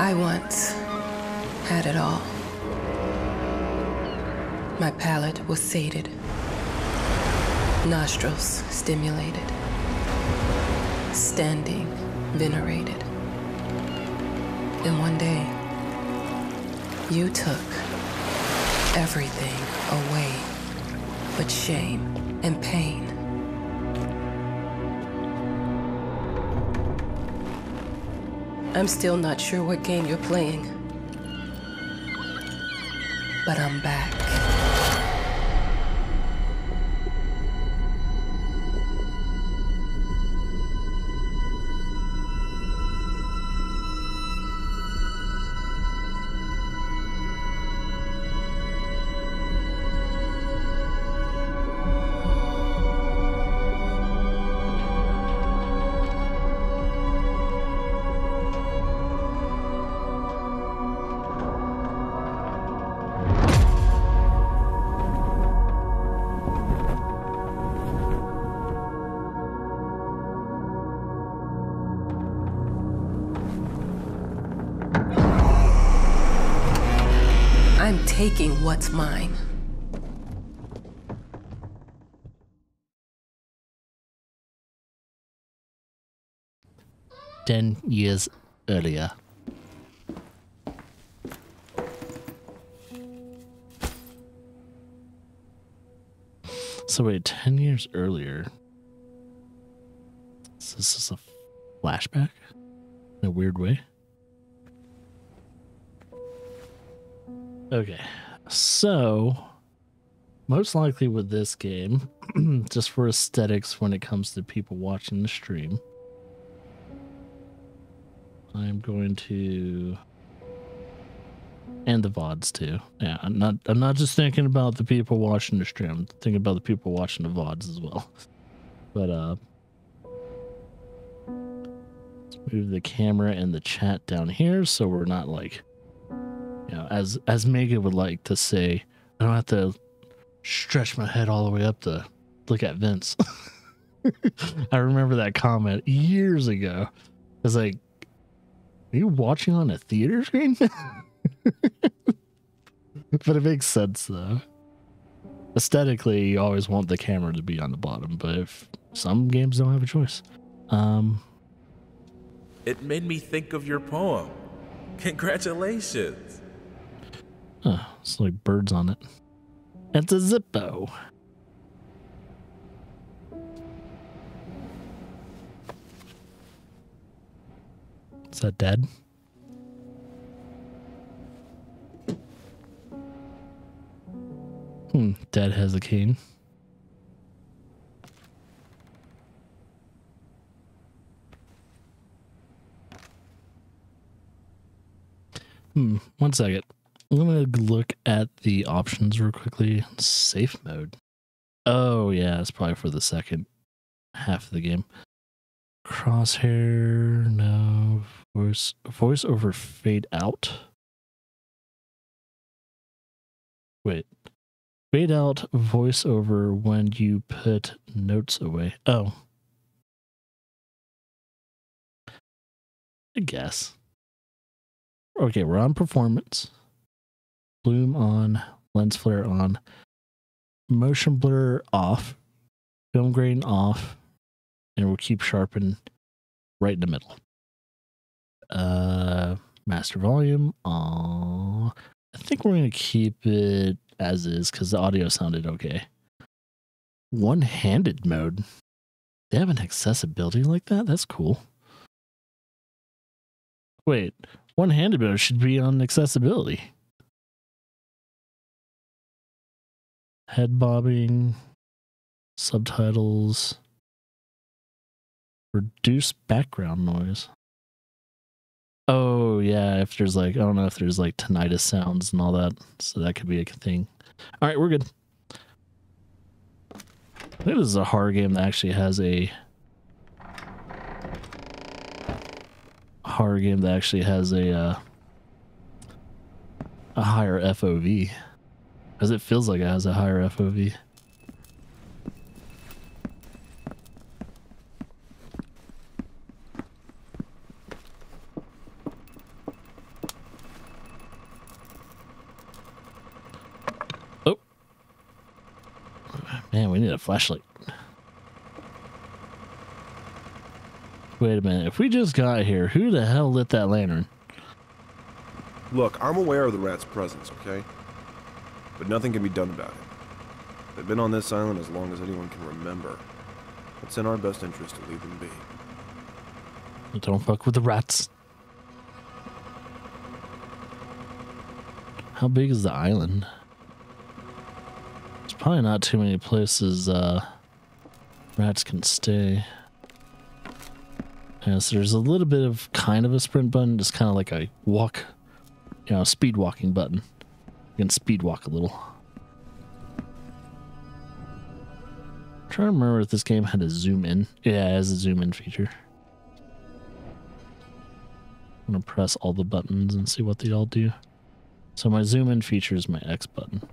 I once had it all. My palate was sated, nostrils stimulated, standing venerated. And one day, you took everything away but shame and pain. I'm still not sure what game you're playing, but I'm back. I'm taking what's mine. Ten years earlier. So wait, 10 years earlier. So this is a flashback in a weird way. Okay, so most likely with this game, just for aesthetics when it comes to people watching the stream, I'm going to, and the VODs too. Yeah, I'm not just thinking about the people watching the stream, I'm thinking about the people watching the VODs as well. But let's move the camera and the chat down here so we're not like, you know, as Megan would like to say, I don't have to stretch my head all the way up to look at Vince. I remember that comment years ago. It's like, are you watching on a theater screen? But it makes sense though. Aesthetically, you always want the camera to be on the bottom, but if some games don't have a choice. It made me think of your poem. Congratulations. Oh, it's like birds on it. It's a Zippo. Is that dead? Dead has a cane. One second. I'm gonna look at the options real quickly. Safe mode. Oh yeah, it's probably for the second half of the game. Crosshair, no. Voice over fade out. Wait. Fade out voiceover when you put notes away. Oh. I guess. Okay, we're on performance. Bloom on, lens flare on, motion blur off, film grain off, and we'll keep sharpen right in the middle. Master volume. I think we're going to keep it as is because the audio sounded okay. One-handed mode. They have an accessibility like that? That's cool. Wait, one-handed mode should be on accessibility. Head bobbing, subtitles, reduce background noise. Oh yeah, if there's like, I don't know if there's like tinnitus sounds and all that, so that could be a thing. All right, we're good. I think this is a horror game that actually has a higher FOV, because it feels like it has a higher FOV. Man, we need a flashlight. Wait a minute. If we just got here, who the hell lit that lantern? Look, I'm aware of the rat's presence, okay? But nothing can be done about it. They've been on this island as long as anyone can remember. It's in our best interest to leave them be. Don't fuck with the rats. How big is the island? There's probably not too many places rats can stay. Yeah, so there's a little bit of kind of a sprint button, just kind of like a walk, you know, speed walking button. You can speed walk a little. I'm trying to remember if this game had a zoom in. Yeah, it has a zoom in feature. I'm gonna press all the buttons and see what they all do. So my zoom in feature is my X button.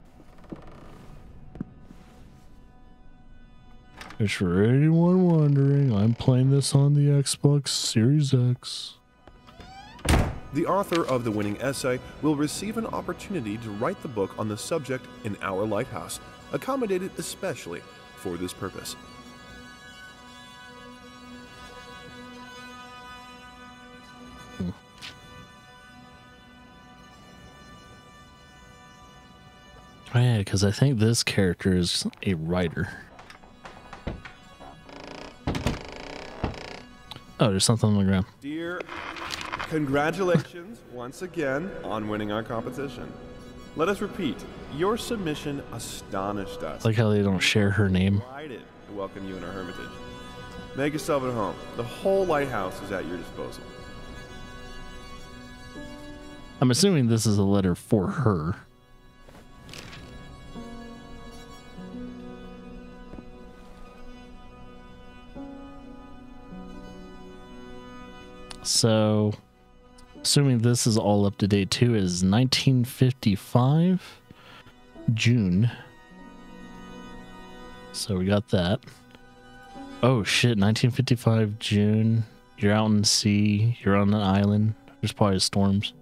Just for anyone wondering, I'm playing this on the Xbox Series X. The author of the winning essay will receive an opportunity to write the book on the subject in our lighthouse, accommodated especially for this purpose. Oh yeah, because I think this character is a writer. Oh, there's something on the ground. Dear, congratulations once again on winning our competition. Let us repeat, your submission astonished us. I like how they don't share her name. Delighted to welcome you in our hermitage. Make yourself at home. The whole lighthouse is at your disposal. I'm assuming this is a letter for her. So, assuming this is all up to date too, is 1955 June. So we got that. Oh shit, 1955 June. You're out in the sea. You're on an island. There's probably storms.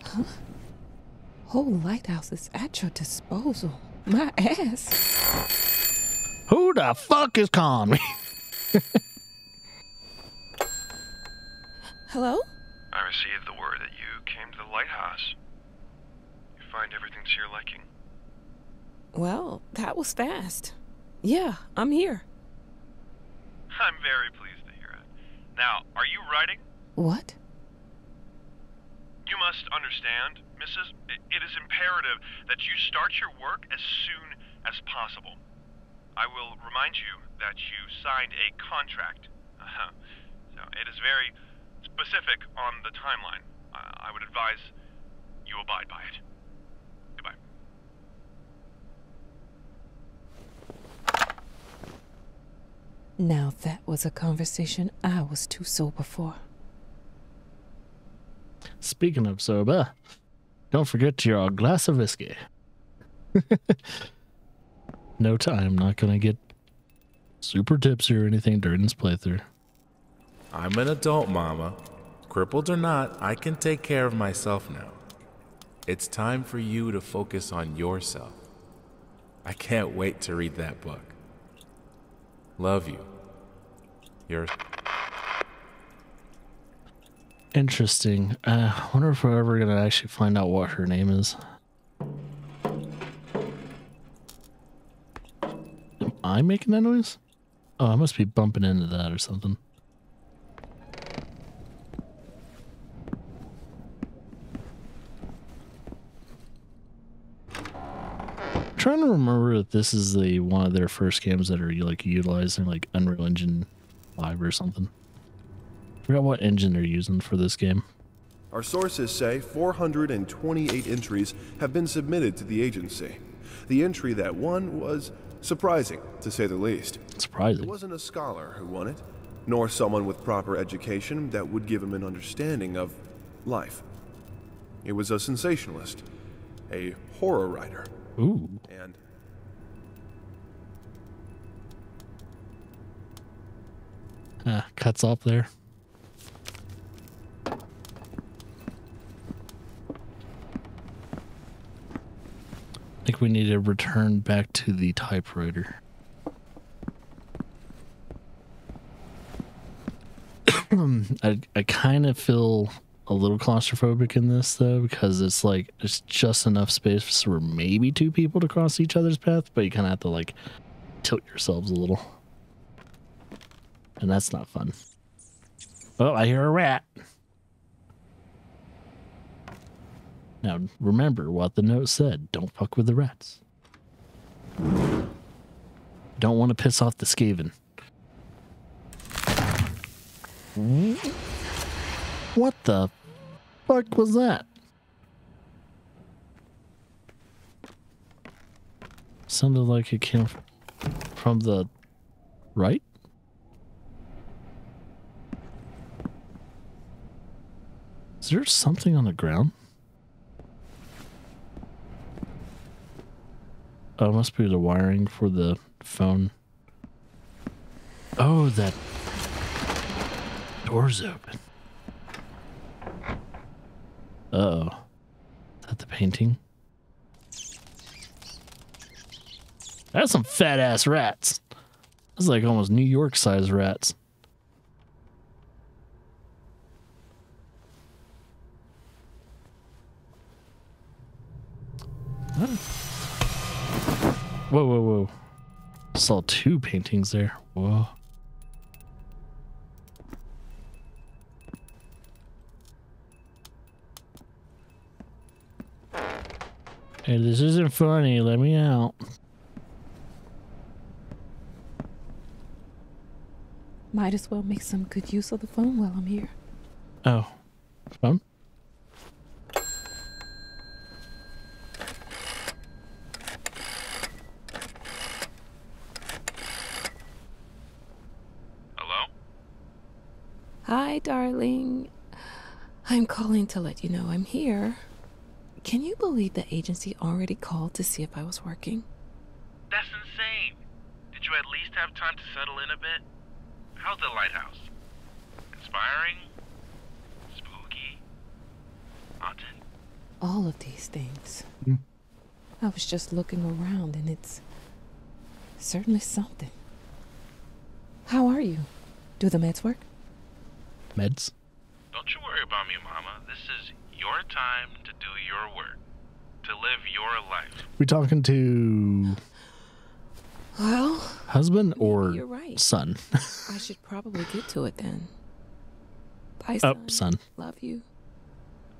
Huh? Whole lighthouse is at your disposal. My ass. Who the fuck is calling me? Hello? I received the word that you came to the lighthouse. You find everything to your liking. Well, that was fast. Yeah, I'm here. I'm very pleased to hear it. Now, are you writing? What? You must understand, Mrs. It is imperative that you start your work as soon as possible. I will remind you that you signed a contract. So it is very specific on the timeline. I would advise you abide by it. Goodbye. Now that was a conversation I was too sober for. Speaking of sober, don't forget your glass of whiskey. No time, not gonna get super tipsy or anything during this playthrough. I'm an adult, Mama. Crippled or not, I can take care of myself now. It's time for you to focus on yourself. I can't wait to read that book. Love you. Yours. Interesting. I wonder if we're ever gonna actually find out what her name is. Am I making that noise? Oh, I must be bumping into that or something. I'm trying to remember if this is the one of their first games that are like utilizing like Unreal Engine 5 or something. I forgot what engine they're using for this game. Our sources say 428 entries have been submitted to the agency. The entry that won was surprising, to say the least. Surprising. It wasn't a scholar who won it, nor someone with proper education that would give him an understanding of life. It was a sensationalist, a horror writer, Ooh. and Cuts off there. think we need to return back to the typewriter. I kind of feel a little claustrophobic in this though, because it's like there's just enough space for maybe 2 people to cross each other's path, but you kind of have to like tilt yourselves a little, and that's not fun. Oh, I hear a rat. Now remember what the note said: don't fuck with the rats. Don't want to piss off the Skaven. What the fuck was that? Sounded like it came from the right? Is there something on the ground? Oh, it must be the wiring for the phone. Oh, that door's open. Uh-oh. Is that the painting? That's some fat-ass rats. That's like almost New York-sized rats. What? Whoa, whoa, whoa. Saw 2 paintings there. Whoa. Hey, this isn't funny. Let me out. Might as well make some good use of the phone while I'm here. Oh. Phone? Hello? Hi, darling. I'm calling to let you know I'm here. Can you believe the agency already called to see if I was working? That's insane. Did you at least have time to settle in a bit? How's the lighthouse? Inspiring? Spooky? Haunted? All of these things. Mm. I was just looking around and it's certainly something. How are you? Do the meds work? Meds? Don't you worry about me, Mama. This is your time to do your work. To live your life. We talking to Well, husband or you're right. son? I should probably get to it then. Bye, Oh, son. son. Love you.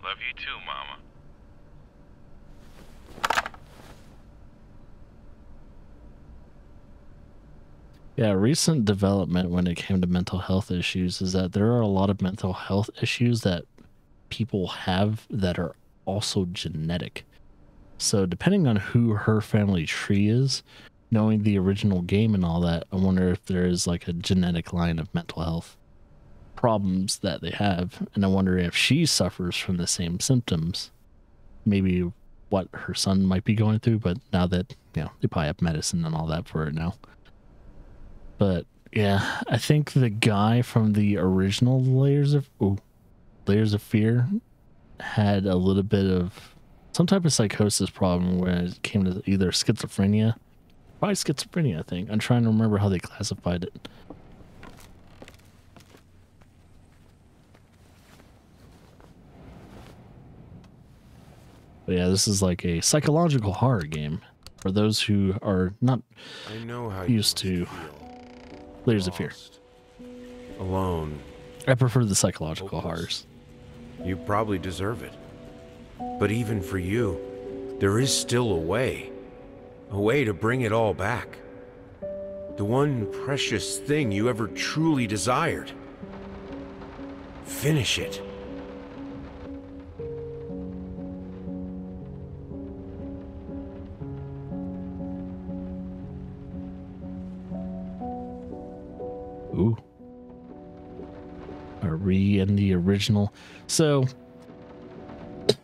Love you too, Mama. Yeah, recent development when it came to mental health issues is that there are a lot of mental health issues that people have that are also genetic. So depending on who her family tree is, knowing the original game and all that, I wonder if there is like a genetic line of mental health problems that they have. And I wonder if she suffers from the same symptoms, maybe what her son might be going through, but now that, you know, they probably have medicine and all that for it now. But yeah, I think the guy from the original Layers of Fear had a little bit of some type of psychosis problem when it came to either schizophrenia, probably schizophrenia, I think. I'm trying to remember how they classified it. But yeah, this is like a psychological horror game for those who are not I know how used to Layers of Fear. Alone. I prefer the psychological horrors. You probably deserve it. But even for you, there is still a way to bring it all back. The one precious thing you ever truly desired. Finish it. Ooh. Are we in the original? So,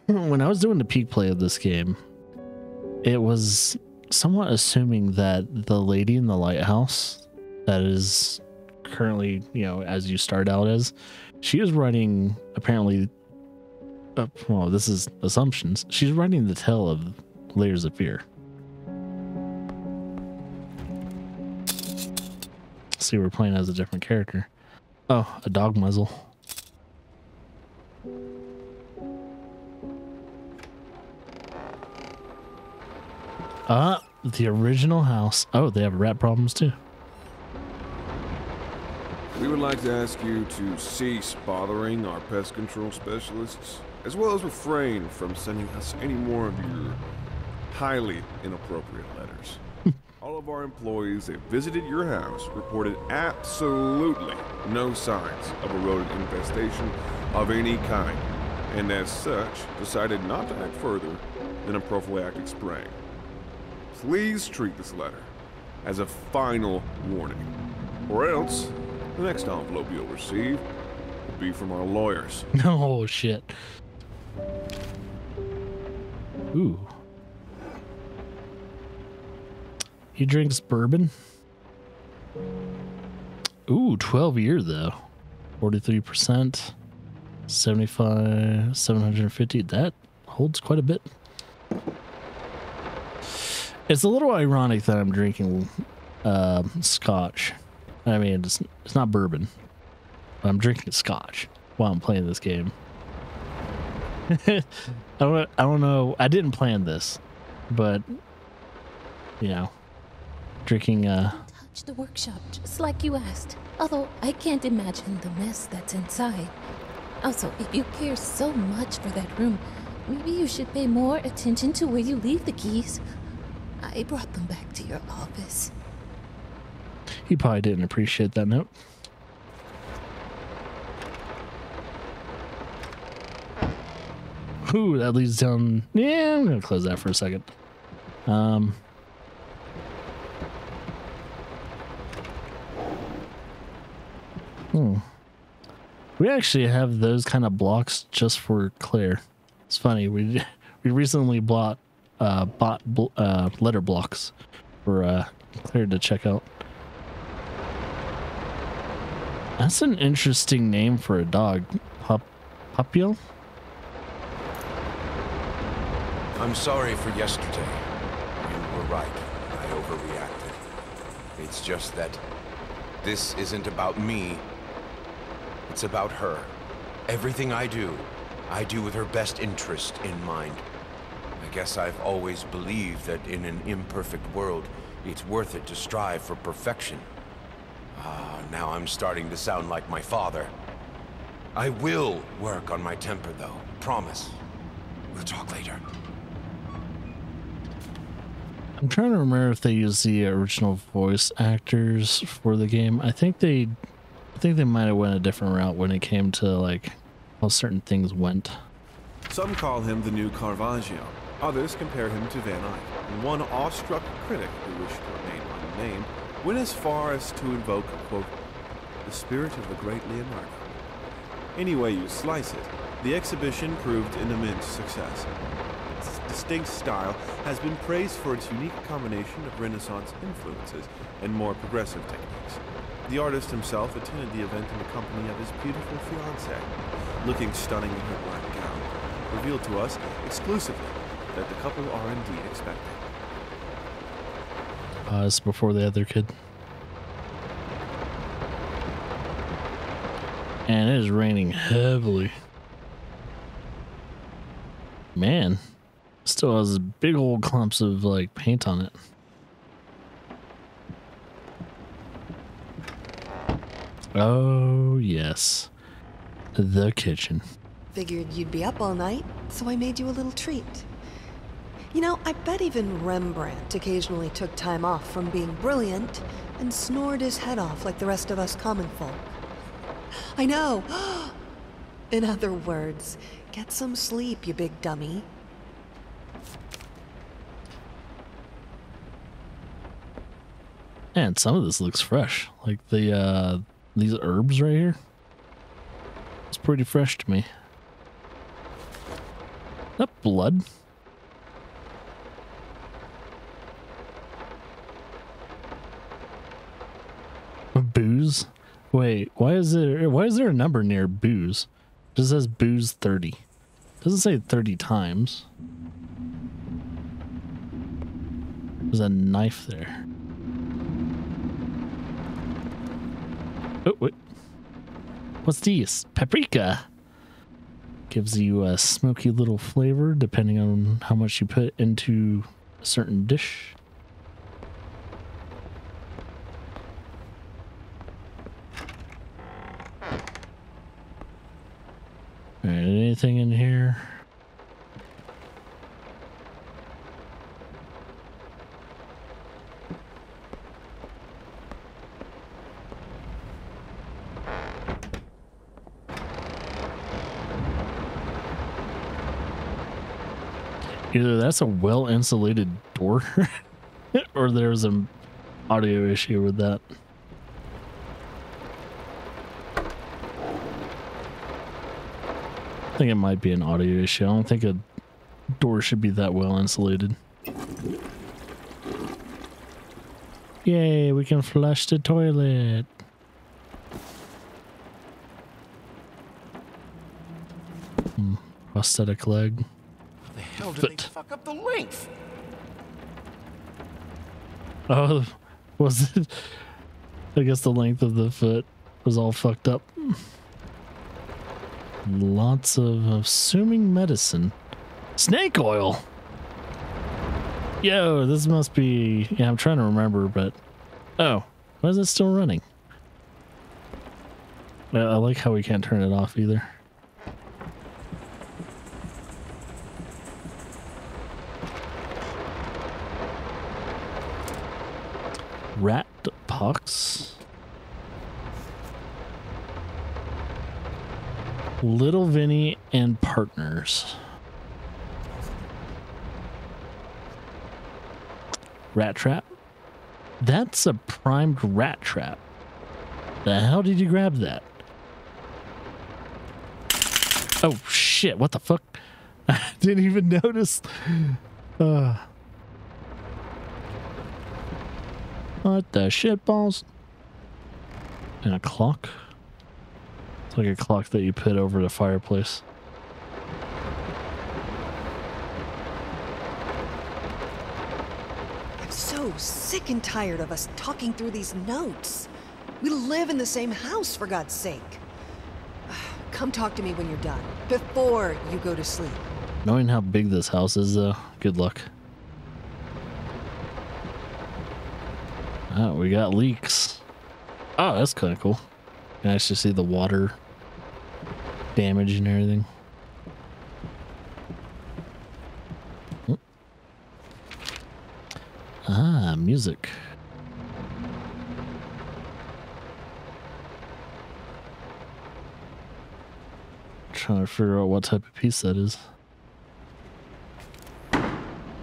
when I was doing the peak play of this game, it was somewhat assuming that the lady in the lighthouse that is currently, you know, as you start out as, she is writing, apparently, well, this is assumptions. She's writing the tale of Layers of Fear. obviously we're playing as a different character. Oh, a dog muzzle. The original house. Oh, they have rat problems too. We would like to ask you to cease bothering our pest control specialists, as well as refrain from sending us any more of your highly inappropriate letters. All of our employees that visited your house reported absolutely no signs of a rodent infestation of any kind, and as such, decided not to act further than a prophylactic spraying. Please treat this letter as a final warning, or else the next envelope you'll receive will be from our lawyers. Oh, shit. Ooh. He drinks bourbon. Ooh, 12 year though. 43%. 75, 750. That holds quite a bit. It's a little ironic that I'm drinking scotch. I mean, it's not bourbon. But I'm drinking scotch while I'm playing this game. I don't know. I didn't plan this, but you know, drinking. Touch the workshop just like you asked. Although I can't imagine the mess that's inside. Also, if you care so much for that room, maybe you should pay more attention to where you leave the keys. I brought them back to your office. He probably didn't appreciate that note. Ooh, that leads down. Yeah, I'm gonna close that for a second. We actually have those kind of blocks just for Claire. It's funny. We recently bought letter blocks for Claire to check out. That's an interesting name for a dog. Papio? I'm sorry for yesterday. You were right. I overreacted. It's just that this isn't about me. It's about her. Everything I do with her best interest in mind. I guess I've always believed that in an imperfect world, it's worth it to strive for perfection. Now I'm starting to sound like my father. I will work on my temper, though. Promise. We'll talk later. I'm trying to remember if they used the original voice actors for the game. I think they might have went a different route when it came to like how certain things went. Some call him the new Caravaggio. Others compare him to Van Eyck. And one awestruck critic who wished to remain unnamed went as far as to invoke, quote, the spirit of the great Leonardo. Any way you slice it, the exhibition proved an immense success. Its distinct style has been praised for its unique combination of Renaissance influences and more progressive techniques. The artist himself attended the event in the company of his beautiful fiancée, looking stunning in her black gown, revealed to us exclusively that the couple are indeed expecting. It's before they had their kid. And it is raining heavily. Man, still has big old clumps of like paint on it. Oh yes, the kitchen. Figured you'd be up all night, so I made you a little treat. You know, I bet even Rembrandt occasionally took time off from being brilliant and snored his head off like the rest of us common folk. I know! In other words, get some sleep, you big dummy. Man, some of this looks fresh. Like the these herbs right here. It's pretty fresh to me. That blood. Booze. Wait, why is there a number near booze? It just says booze 30. It doesn't say 30 times. There's a knife there. Oh, wait. What's this? Paprika. Gives you a smoky little flavor depending on how much you put into a certain dish. Alright, anything in here? Either that's a well-insulated door or there's an audio issue with that. I think it might be an audio issue. I don't think a door should be that well insulated. Yay, we can flush the toilet. Prosthetic leg. How the hell did they fuck up the length? Oh, was it? I guess the length of the foot was all fucked up. Lots of assuming medicine. Snake oil. Yo, this must be... Yeah, I'm trying to remember, but... Oh, why is it still running? I like how we can't turn it off either. Rat pox. Little Vinny and partners. Rat trap. That's a primed rat trap. The hell did you grab that? Oh shit, what the fuck? I didn't even notice. What the shit balls? And a clock. It's like a clock that you put over the fireplace. I'm so sick and tired of us talking through these notes. We live in the same house, for God's sake. Come talk to me when you're done, before you go to sleep. Knowing how big this house is, though, good luck. Oh, we got leaks. Oh, that's kind of cool. You can actually see the water damage and everything. Ah, music. Trying to figure out what type of piece that is.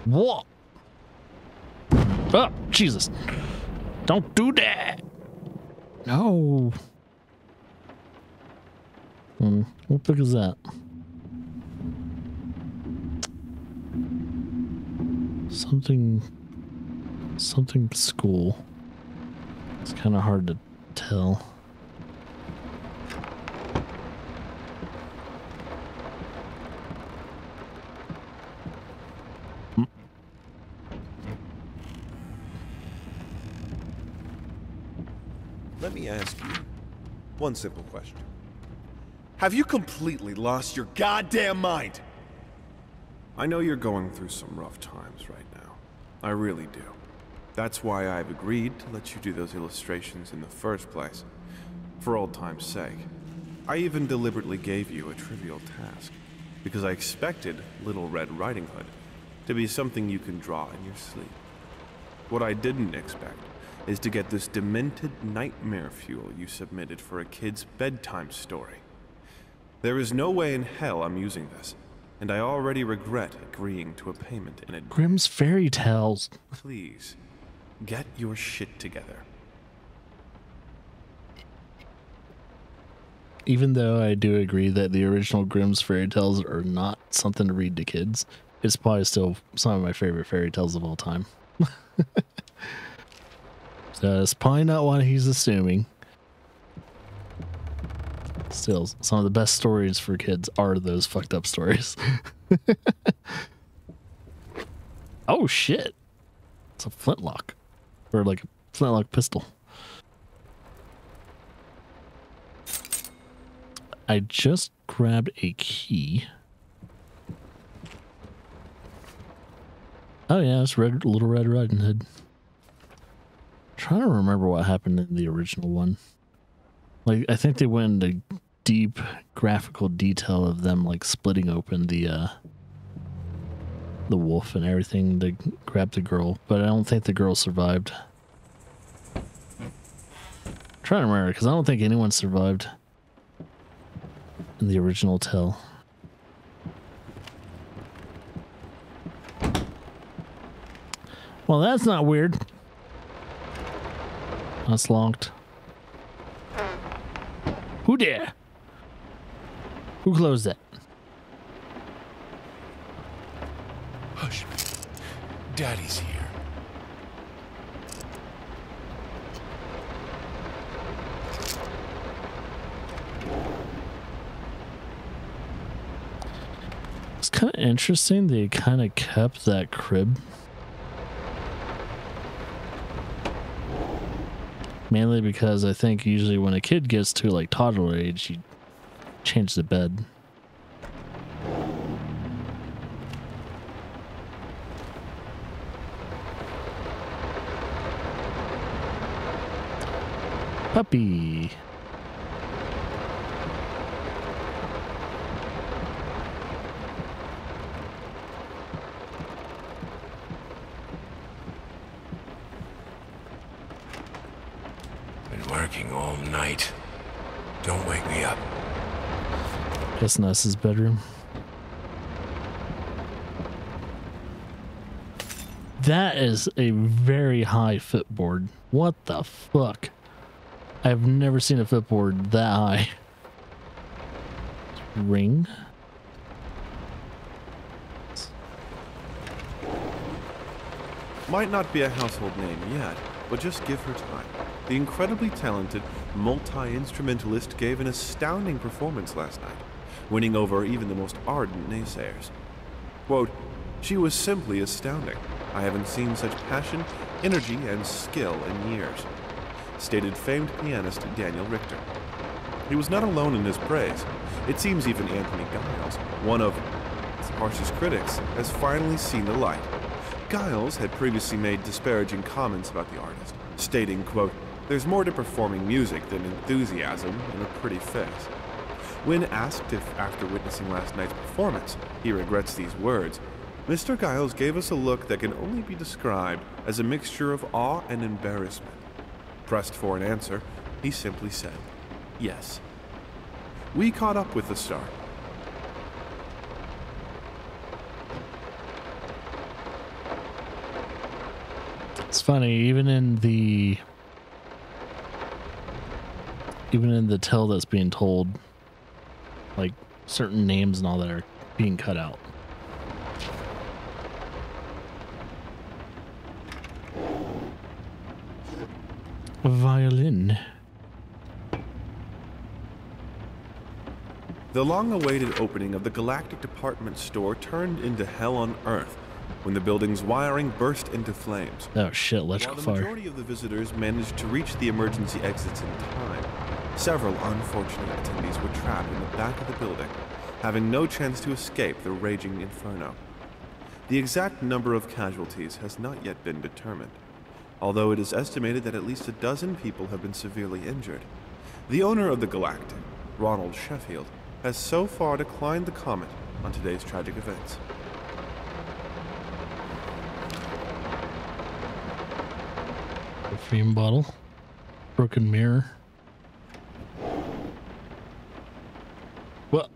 What? Oh, Jesus. Don't do that. No. What book is that? Something school. It's kind of hard to tell. Let me ask you one simple question. Have you completely lost your goddamn mind? I know you're going through some rough times right now. I really do. That's why I've agreed to let you do those illustrations in the first place. For old time's sake. I even deliberately gave you a trivial task, because I expected Little Red Riding Hood to be something you can draw in your sleep. What I didn't expect is to get this demented nightmare fuel you submitted for a kid's bedtime story. There is no way in hell I'm using this, and I already regret agreeing to a payment in advance. Grimm's Fairy Tales. Please, get your shit together. Even though I do agree that the original Grimm's Fairy Tales are not something to read to kids, it's probably still some of my favorite fairy tales of all time. So it's probably not what he's assuming. Still, some of the best stories for kids are those fucked up stories. Oh shit. It's a flintlock. Or like a flintlock pistol. I just grabbed a key. Oh yeah, it's Little Red Riding Hood. Trying to remember what happened in the original one. Like, I think they went into deep graphical detail of them like splitting open the wolf and everything to grab the girl, but I don't think the girl survived. Trying to remember, because I don't think anyone survived in the original tale. Well, that's not weird. That's locked. Who dare? Who closed that? Hush. Daddy's here. It's kind of interesting they kind of kept that crib. Mainly because I think usually when a kid gets to like toddler age, you change the bed. Puppy. Working all night. Don't wake me up. Guess Ness's bedroom. That is a very high footboard. What the fuck? I've never seen a footboard that high. Ring. Might not be a household name yet, but just give her time. The incredibly talented multi-instrumentalist gave an astounding performance last night, winning over even the most ardent naysayers. Quote, "She was simply astounding. I haven't seen such passion, energy, and skill in years," stated famed pianist Daniel Richter. He was not alone in his praise. It seems even Anthony Giles, one of its harshest critics, has finally seen the light. Giles had previously made disparaging comments about the artist, stating, quote, "There's more to performing music than enthusiasm and a pretty face." When asked if, after witnessing last night's performance, he regrets these words, Mr. Giles gave us a look that can only be described as a mixture of awe and embarrassment. Pressed for an answer, he simply said, "Yes." We caught up with the star. It's funny, even in the tale that's being told, like certain names and all that are being cut out. A violin. The long-awaited opening of the Galactic Department Store turned into hell on Earth when the building's wiring burst into flames. Oh shit, While electrical the fire. majority of the visitors managed to reach the emergency exits in time, several unfortunate attendees were trapped in the back of the building, having no chance to escape the raging inferno. The exact number of casualties has not yet been determined, although it is estimated that at least a dozen people have been severely injured. The owner of the Galactic, Ronald Sheffield, has so far declined the comment on today's tragic events. Perfume bottle. Broken mirror. What?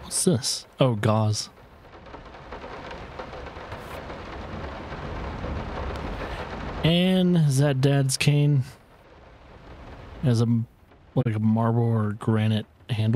What's this? Oh, gauze. And is that Dad's cane? As a like a marble or granite handle.